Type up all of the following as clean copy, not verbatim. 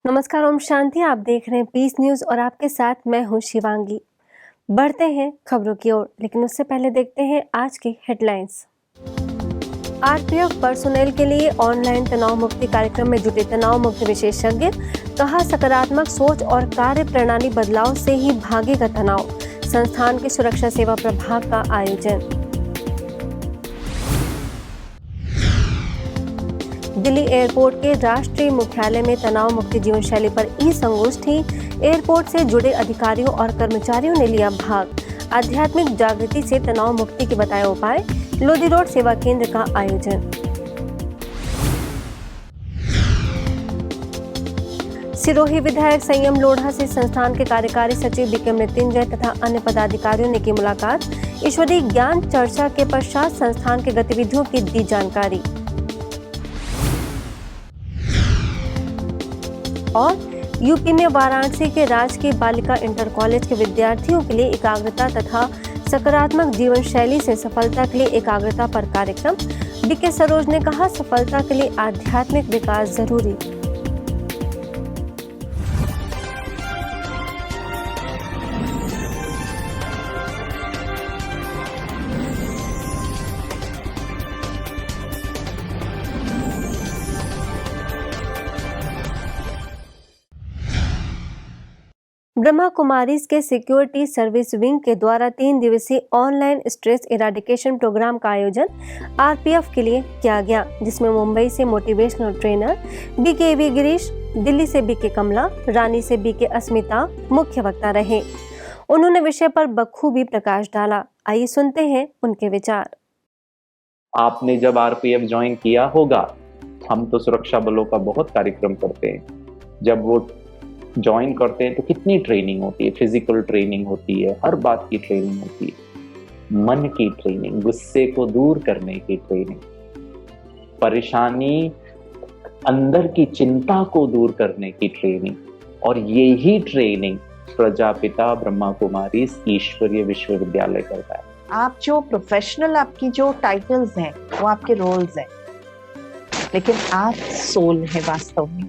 नमस्कार, ओम शांति। आप देख रहे हैं पीस न्यूज और आपके साथ मैं हूं शिवांगी। बढ़ते हैं खबरों की ओर, लेकिन उससे पहले देखते हैं आज की हेडलाइंस। आरपीएफ पर्सोनेल के लिए ऑनलाइन तनाव मुक्ति कार्यक्रम में जुटे तनाव मुक्ति विशेषज्ञ। कहा, सकारात्मक सोच और कार्य प्रणाली बदलाव से ही भागेगा तनाव। संस्थान के सुरक्षा सेवा प्रभाग का आयोजन। दिल्ली एयरपोर्ट के राष्ट्रीय मुख्यालय में तनाव मुक्ति जीवन शैली पर संगोष्ठी। एयरपोर्ट से जुड़े अधिकारियों और कर्मचारियों ने लिया भाग। आध्यात्मिक जागृति से तनाव मुक्ति के बताए उपाय। लोधी रोड सेवा केंद्र का आयोजन। सिरोही विधायक संयम लोढ़ा से संस्थान के कार्यकारी सचिव बीके मृत्युंजय तथा अन्य पदाधिकारियों ने की मुलाकात। ईश्वरीय ज्ञान चर्चा के पश्चात संस्थान की गतिविधियों की दी जानकारी। और यूपी में वाराणसी के राजकीय बालिका इंटर कॉलेज के विद्यार्थियों के लिए एकाग्रता तथा सकारात्मक जीवन शैली से सफलता के लिए एकाग्रता पर कार्यक्रम। बीके सरोज ने कहा, सफलता के लिए आध्यात्मिक विकास जरूरी। ब्रह्मा कुमारीज के सिक्योरिटी सर्विस विंग के द्वारा 3 दिवसीय ऑनलाइन स्ट्रेस इराडिकेशन प्रोग्राम का आयोजन आरपीएफ के लिए किया गया, जिसमें मुंबई से motivational trainer BK Girish, Delhi से बीके कमला, रानी से बीके अस्मिता मुख्य वक्ता रहे। उन्होंने विषय पर बखूबी प्रकाश डाला। आइए सुनते हैं उनके विचार। आपने जब आरपीएफ ज्वाइन किया होगा, हम तो सुरक्षा बलों का बहुत कार्यक्रम करते हैं। जब वो ज्वाइन करते हैं तो कितनी ट्रेनिंग होती है, फिजिकल ट्रेनिंग होती है, हर बात की ट्रेनिंग होती है, मन की ट्रेनिंग, गुस्से को दूर करने की ट्रेनिंग, परेशानी, अंदर की चिंता को दूर करने की ट्रेनिंग। और यही ट्रेनिंग प्रजापिता ब्रह्मा कुमारी ईश्वरीय विश्वविद्यालय करता है। आप जो प्रोफेशनल, आपकी जो टाइटल्स हैं वो आपके रोल्स हैं, लेकिन आप सोल है वास्तव में।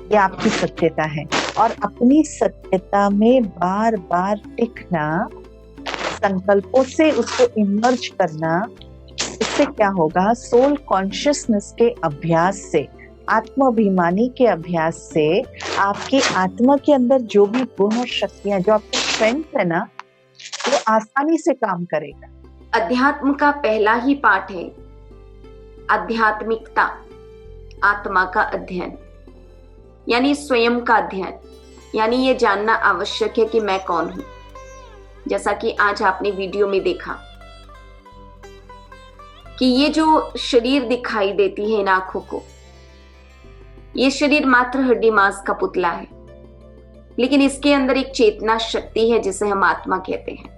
ये आपकी सत्यता है और अपनी सत्यता में बार बार टिकना, संकल्पों से उसको इमर्ज करना। इससे क्या होगा? सोल कॉन्शियसनेस के अभ्यास से, आत्माभिमानी के अभ्यास से आपकी आत्मा के अंदर जो भी गुण और शक्तियां, जो आपकी स्ट्रेंथ है ना, वो आसानी से काम करेगा। अध्यात्म का पहला ही पाठ है आध्यात्मिकता, आत्मा का अध्ययन, यानी स्वयं का अध्ययन। यानी ये जानना आवश्यक है कि मैं कौन हूं। जैसा कि आज आपने वीडियो में देखा कि ये जो शरीर दिखाई देती है इन आंखों को, ये शरीर मात्र हड्डी मांस का पुतला है, लेकिन इसके अंदर एक चेतना शक्ति है जिसे हम आत्मा कहते हैं।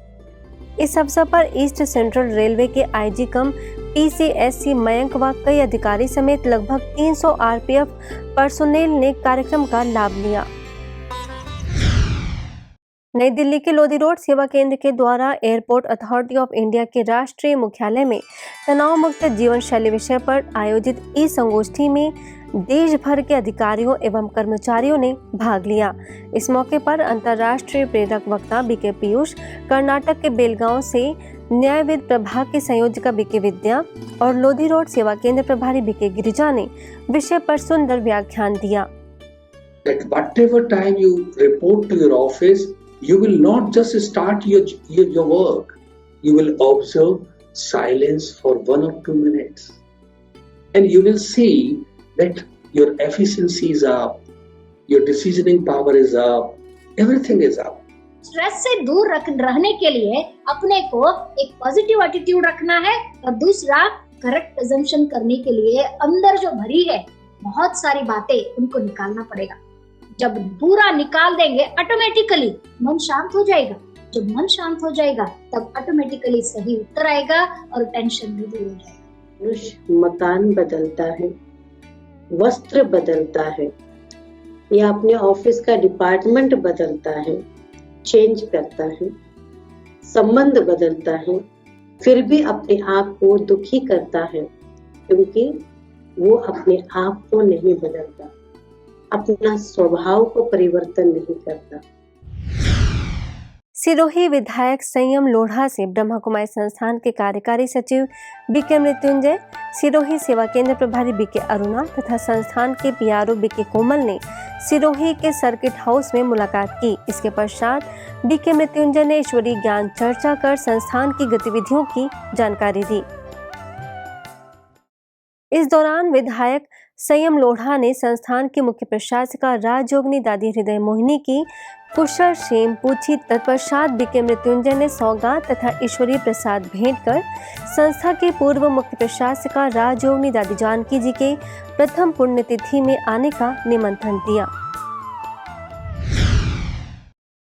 इस अवसर पर ईस्ट सेंट्रल रेलवे के आईजी कम पीसीएससी मयंक व कई अधिकारी समेत लगभग 300 आरपीएफ पर्सोनेल ने कार्यक्रम का लाभ लिया। नई दिल्ली के लोधी रोड सेवा केंद्र के द्वारा एयरपोर्ट अथॉरिटी ऑफ इंडिया के राष्ट्रीय मुख्यालय में तनाव मुक्त जीवन शैली विषय पर आयोजित संगोष्ठी में देश भर के अधिकारियों एवं कर्मचारियों ने भाग लिया। इस मौके पर अंतर्राष्ट्रीय प्रेरक वक्ता बीके पीयूष, कर्नाटक के बेलगांव से न्यायविद प्रभाग के संयोजिका बीके विद्या और लोधी रोड सेवा केंद्र प्रभारी बीके गिरिजा ने विषय पर सुंदर व्याख्यान दिया। At whatever time you report to your office, you will not just start your work. You will observe silence for 1 or 2 minutes, and you will see that your efficiency is up, your decisioning power is up, everything is up. Stress से दूर रहने के लिए अपने को एक positive attitude रखना है और दूसरा करेक्ट अजम्पशन करने के लिए अंदर जो भरी है बहुत सारी बातें, उनको निकालना पड़ेगा। जब पूरा निकाल देंगे ऑटोमेटिकली मन शांत हो जाएगा। जब मन शांत हो जाएगा तब ऑटोमेटिकली सही उत्तर आएगा और टेंशन भी दूर हो जाएगा। मनुष्य मकान बदलता है, वस्त्र बदलता है, या अपने ऑफिस का डिपार्टमेंट बदलता है, चेंज करता है, संबंध बदलता है, फिर भी अपने आप को दुखी करता है, क्योंकि वो अपने आप को नहीं बदलता। अपना स्वभाव को परिवर्तन नहीं करता। सिरोही विधायक संयम लोढ़ा से ब्रह्मा कुमारी संस्थान के कार्यकारी सचिव बीके मृत्युंजय, सिरोही सेवा केंद्र प्रभारी बीके अरुणा तथा संस्थान के पीआरओ बीके कोमल ने सिरोही के सर्किट हाउस में मुलाकात की। इसके पश्चात बीके मृत्युंजय ने ईश्वरीय ज्ञान चर्चा कर संस्थान की गतिविधियों की जानकारी दी। इस दौरान विधायक संयम लोढ़ा ने संस्थान की मुख्य प्रशासिका राजयोगिनी दादी हृदय मोहिनी की कुशल क्षेम पूछी। तत्पश्चात बीके मृत्युंजय ने सौगात तथा ईश्वरीय प्रसाद भेंट कर संस्था के पूर्व मुख्य प्रशासिका राजयोगिनी दादी जानकी जी के प्रथम पुण्यतिथि में आने का निमंत्रण दिया।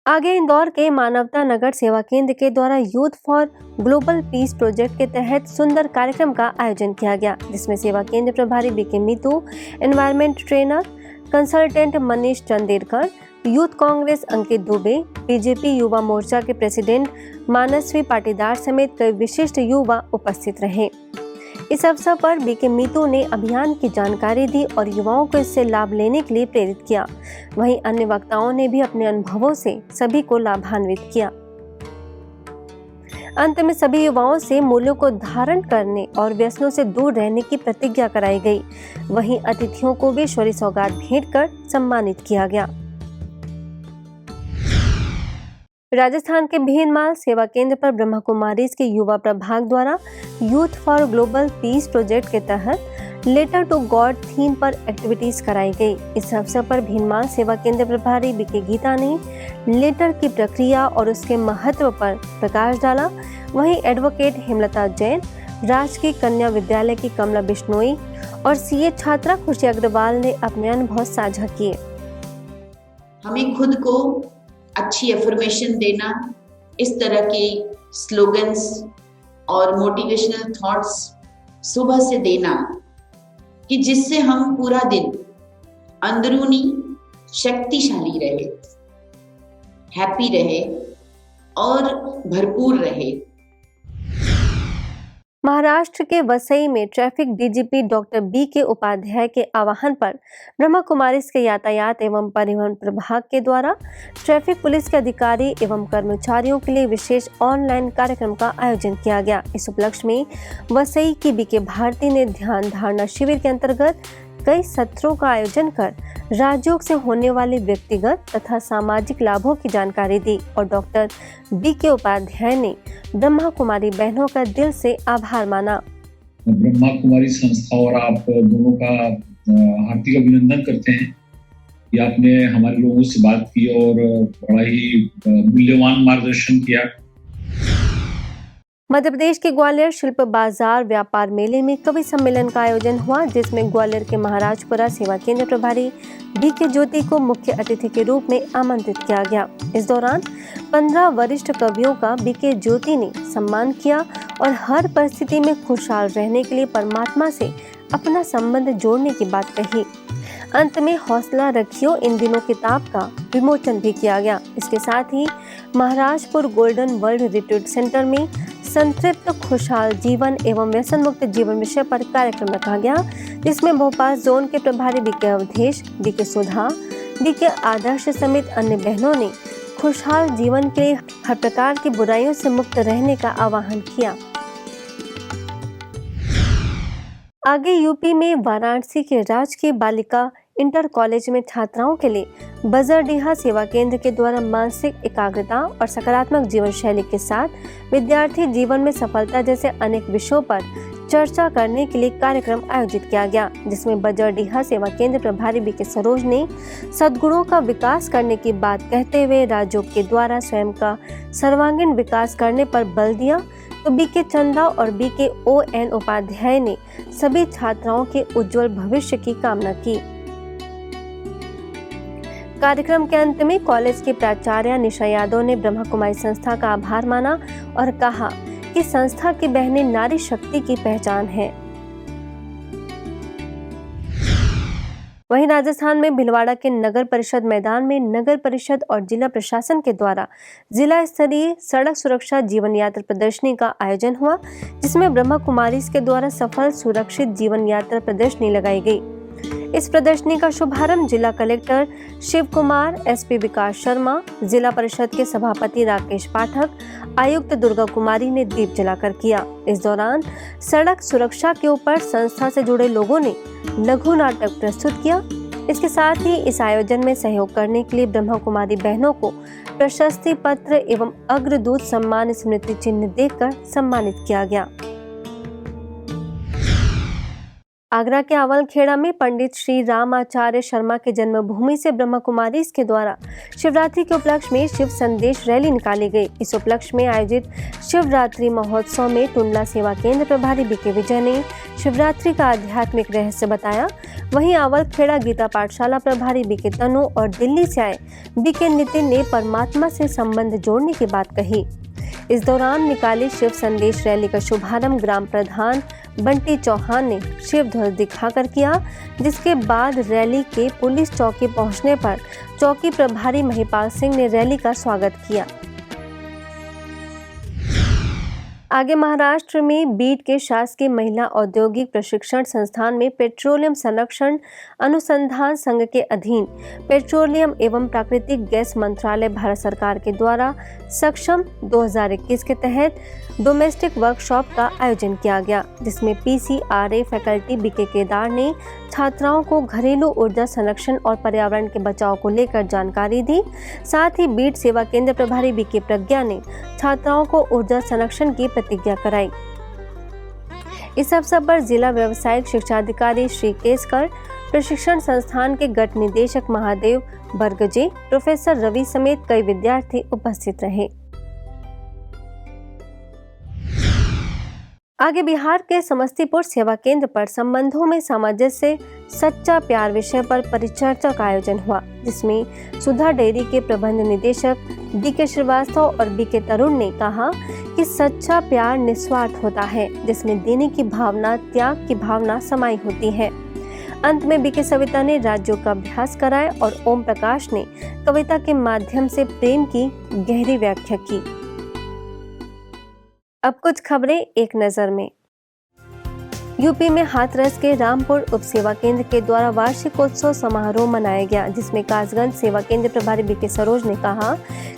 आगे इंदौर के मानवता नगर सेवा केंद्र के द्वारा youth for global piece project के तहत सुंदर कार्यक्रम का आयोजन किया गया, जिसमें सेवा केंद्र प्रभारी BK Meetu, environment trainer consultant Manish Chanderkar, youth Congress Ankit Dubey, BJP युवा मोर्चा के प्रेसिडेंट मानसवी पाटीदार समेत कई विशिष्ट युवा उपस्थित रहे। इस अवसर पर बीके मीतू ने अभियान की जानकारी दी और युवाओं को इससे लाभ लेने के लिए प्रेरित किया। वहीं अन्य वक्ताओं ने भी अपने अनुभवों से सभी को लाभान्वित किया। अंत में सभी युवाओं से मूल्यों को धारण करने और व्यसनों से दूर रहने की प्रतिज्ञा कराई गई। वहीं अतिथियों को भी ईश्वरीय सौगात भेंट कर सम्मानित किया गया। राजस्थान के भीनमाल सेवा केंद्र पर ब्रह्मा कुमारीज के युवा प्रभाग द्वारा youth for global piece project के तहत लेटर टू गॉड थीम पर एक्टिविटीज कराई गई। इस अवसर पर भीनमाल सेवा केंद्र प्रभारी बीके गीता ने लेटर की प्रक्रिया और उसके महत्व पर प्रकाश डाला। वहीं एडवोकेट हेमलता जैन, राजकीय कन्या विद्यालय की कमला बिश्नोई और सीए छात्रा खुशी अग्रवाल ने अपने अनुभव साझा किए। हमें खुद को अच्छी एफर्मेशन देना, इस तरह के स्लोगन्स और मोटिवेशनल थॉट्स सुबह से देना कि जिससे हम पूरा दिन अंदरूनी शक्तिशाली रहे, हैप्पी रहे और भरपूर रहे। महाराष्ट्र के वसई में traffic DGP doctor BK Upadhyay के आह्वान पर ब्रह्मा कुमारीज के यातायात एवं परिवहन प्रभाग के द्वारा ट्रैफिक पुलिस के अधिकारी एवं कर्मचारियों के लिए विशेष ऑनलाइन कार्यक्रम का आयोजन किया गया। इस उपलक्ष्य में वसई की बीके भारती ने ध्यान धारणा शिविर के अंतर्गत कई सत्रों का आयोजन कर राजयोग से होने वाले व्यक्तिगत तथा सामाजिक लाभों की जानकारी दी और डॉक्टर बीके उपाध्याय ने ब्रह्मा कुमारी बहनों का दिल से आभार माना। ब्रह्मा कुमारी संस्था और आप दोनों का हार्दिक अभिनंदन करते हैं कि आपने हमारे लोगों से बात की और बड़ा ही मूल्यवान मार्गदर्शन किया। मध्य प्रदेश के ग्वालियर शिल्प बाजार व्यापार मेले में कवि सम्मेलन का आयोजन हुआ, जिसमें ग्वालियर के महाराजपुरा सेवा केंद्र प्रभारी बीके ज्योति को मुख्य अतिथि के रूप में आमंत्रित किया गया। इस दौरान 15 वरिष्ठ कवियों का बीके ज्योति ने सम्मान किया और हर परिस्थिति में खुशहाल रहने के लिए परमात्मा से अपना संबंध जोड़ने की बात कही। अंत में हौसला रखियो इन दिनों किताब का विमोचन भी किया गया। इसके साथ ही Maharajpur golden world retreat centre में संतृप्त खुशहाल जीवन एवं व्यसन मुक्त जीवन विषय पर कार्यक्रम रखा गया, जिसमें भोपाल जोन के प्रभारी बीके अवधेश, बीके सुधा, बीके आदर्श समेत अन्य बहनों ने खुशहाल जीवन के लिए हर प्रकार की बुराइयों से मुक्त रहने का आह्वान किया। आगे यूपी में वाराणसी के राजकीय बालिका इंटर कॉलेज में छात्राओं के लिए बजरडीहा सेवा केंद्र के द्वारा मानसिक एकाग्रता और सकारात्मक जीवन शैली के साथ विद्यार्थी जीवन में सफलता जैसे अनेक विषयों पर चर्चा करने के लिए कार्यक्रम आयोजित किया गया, जिसमें बजरडीहा सेवा केंद्र प्रभारी बीके सरोज ने सद्गुणों का विकास करने की बात कहते हुए राजयोग के द्वारा स्वयं का सर्वांगीण विकास करने पर बल दिया, तो बीके चंदा और बीके ON उपाध्याय ने सभी छात्राओं के उज्जवल भविष्य की कामना की। कार्यक्रम के अंत में कॉलेज की प्राचार्य निशा यादव ने ब्रह्मा कुमारी संस्था का आभार माना और कहा कि संस्था की बहनें नारी शक्ति की पहचान है। वहीं राजस्थान में भीलवाड़ा के नगर परिषद मैदान में नगर परिषद और जिला प्रशासन के द्वारा जिला स्तरीय सड़क सुरक्षा जीवन यात्रा प्रदर्शनी का आयोजन हुआ, जिसमें ब्रह्मा कुमारीज के द्वारा सफल सुरक्षित जीवन यात्रा प्रदर्शनी लगाई गई। इस प्रदर्शनी का शुभारंभ जिला कलेक्टर शिव कुमार, एसपी विकास शर्मा, जिला परिषद के सभापति राकेश पाठक, आयुक्त दुर्गा कुमारी ने दीप जलाकर किया। इस दौरान सड़क सुरक्षा के ऊपर संस्था से जुड़े लोगों ने लघु नाटक प्रस्तुत किया। इसके साथ ही इस आयोजन में सहयोग करने के लिए ब्रह्मा कुमारी बहनों को प्रशस्ति पत्र एवं अग्रदूत सम्मान स्मृति चिन्ह देकर सम्मानित किया गया। आगरा के आवलखेड़ा में पंडित श्री रामाचार्य शर्मा के जन्मभूमि से ब्रह्मा कुमारी के द्वारा शिवरात्रि के उपलक्ष्य में शिव संदेश रैली निकाली गई। इस उपलक्ष्य में आयोजित शिवरात्रि महोत्सव में टुंडला सेवा केंद्र प्रभारी बीके विजय ने शिवरात्रि का आध्यात्मिक रहस्य बताया। वहीं आवलखेड़ा गीता पाठशाला प्रभारी बीके तनु और दिल्ली से आए बीके नितिन ने परमात्मा से संबंध जोड़ने की बात कही। इस दौरान निकाली शिव संदेश रैली का शुभारंभ ग्राम प्रधान बंटी चौहान ने शिव ध्वज दिखाकर किया, जिसके बाद रैली के पुलिस चौकी पहुंचने पर चौकी प्रभारी महिपाल सिंह ने रैली का स्वागत किया। आगे महाराष्ट्र में बीड के शासकीय महिला औद्योगिक प्रशिक्षण संस्थान में पेट्रोलियम संरक्षण अनुसंधान संघ के अधीन पेट्रोलियम एवं प्राकृतिक गैस मंत्रालय भारत सरकार के द्वारा सक्षम 2021 के तहत डोमेस्टिक वर्कशॉप का आयोजन किया गया, जिसमें पीसीआरए फैकल्टी बीके केदार ने छात्राओं को घरेलू ऊर्जा संरक्षण और पर्यावरण के बचाव को लेकर जानकारी दी। साथ ही बीड सेवा केंद्र प्रभारी बीके प्रज्ञा ने छात्राओं को ऊर्जा संरक्षण की प्रतिज्ञा कराई। इस अवसर पर जिला व्यावसायिक शिक्षा अधिकारी श्री केसकर, प्रशिक्षण संस्थान के गट निदेशक महादेव बरगजे, प्रोफेसर रवि समेत कई विद्यार्थी उपस्थित रहे। आगे बिहार के समस्तीपुर सेवा केंद्र पर संबंधों में सामंजस्य सच्चा प्यार विषय पर परिचर्चा का आयोजन हुआ, जिसमें सुधा डेयरी के प्रबंध निदेशक डीके श्रीवास्तव और बीके तरुण ने कहा कि सच्चा प्यार निस्वार्थ होता है, जिसमें देने की भावना, त्याग की भावना समाई होती है। अंत में बीके सविता ने राज्यों का अभ्यास कराया और ओम प्रकाश ने कविता के माध्यम से प्रेम की गहरी व्याख्या की। अब कुछ खबरें एक नजर में। यूपी में हाथरस के रामपुर उप सेवा केंद्र के द्वारा वार्षिकोत्सव समारोह मनाया गया, जिसमें कासगंज सेवा केंद्र प्रभारी बीके सरोज ने कहा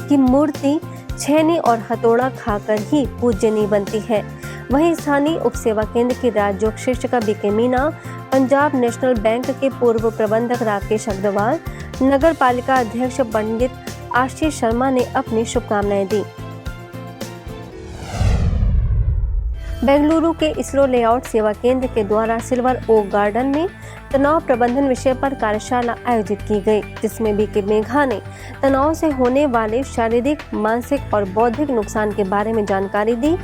कि मूर्ति छेनी और हथौड़ा खाकर ही पूजनीय बनती है। वहीं स्थानीय उप सेवा केंद्र की राजयोग शिक्षिका BK Meena, Punjab national bank के पूर्व प्रबंधक राकेश अग्रवाल, नगर पालिका अध्यक्ष पंडित आशीष शर्मा ने अपनी शुभकामनाएं दी। बेंगलुरु के इसरो लेआउट सेवा केंद्र के द्वारा सिल्वर ओक गार्डन में तनाव प्रबंधन विषय पर कार्यशाला आयोजित की गई, जिसमें बीके मेघा ने तनाव से होने वाले शारीरिक, मानसिक और बौद्धिक नुकसान के बारे में जानकारी दी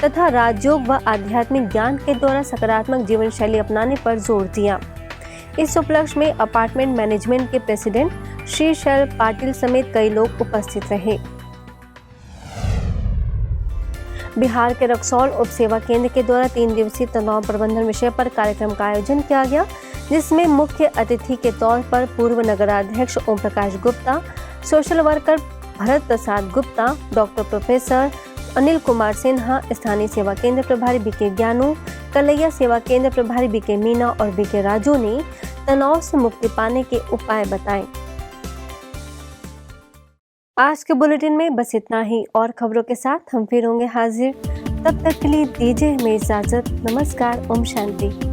तथा राजयोग व आध्यात्मिक ज्ञान के द्वारा सकारात्मक जीवन शैली अपनाने पर जोर दिया। इस उपलक्ष्य में अपार्टमेंट मैनेजमेंट के प्रेसिडेंट श्री शैल पाटिल समेत कई लोग उपस्थित रहे। बिहार के रक्सौल उप सेवा केंद्र के द्वारा 3 दिवसीय तनाव प्रबंधन विषय पर कार्यक्रम का आयोजन किया गया, जिसमें मुख्य अतिथि के तौर पर पूर्व नगराध्यक्ष Om Prakash Gupta, social worker Bharat Prasad Gupta, doctor professor Anil Kumar Sinha, स्थानीय सेवा केंद्र प्रभारी बीके ज्ञानू, कलैया सेवा केंद्र प्रभारी बीके मीना और बीके राजू ने तनाव से मुक्ति पाने के उपाय बताए। आज के बुलेटिन में बस इतना ही, और खबरों के साथ हम फिर होंगे हाजिर। तब तक के लिए दीजिए हमें इजाजत। नमस्कार। ओम शांति।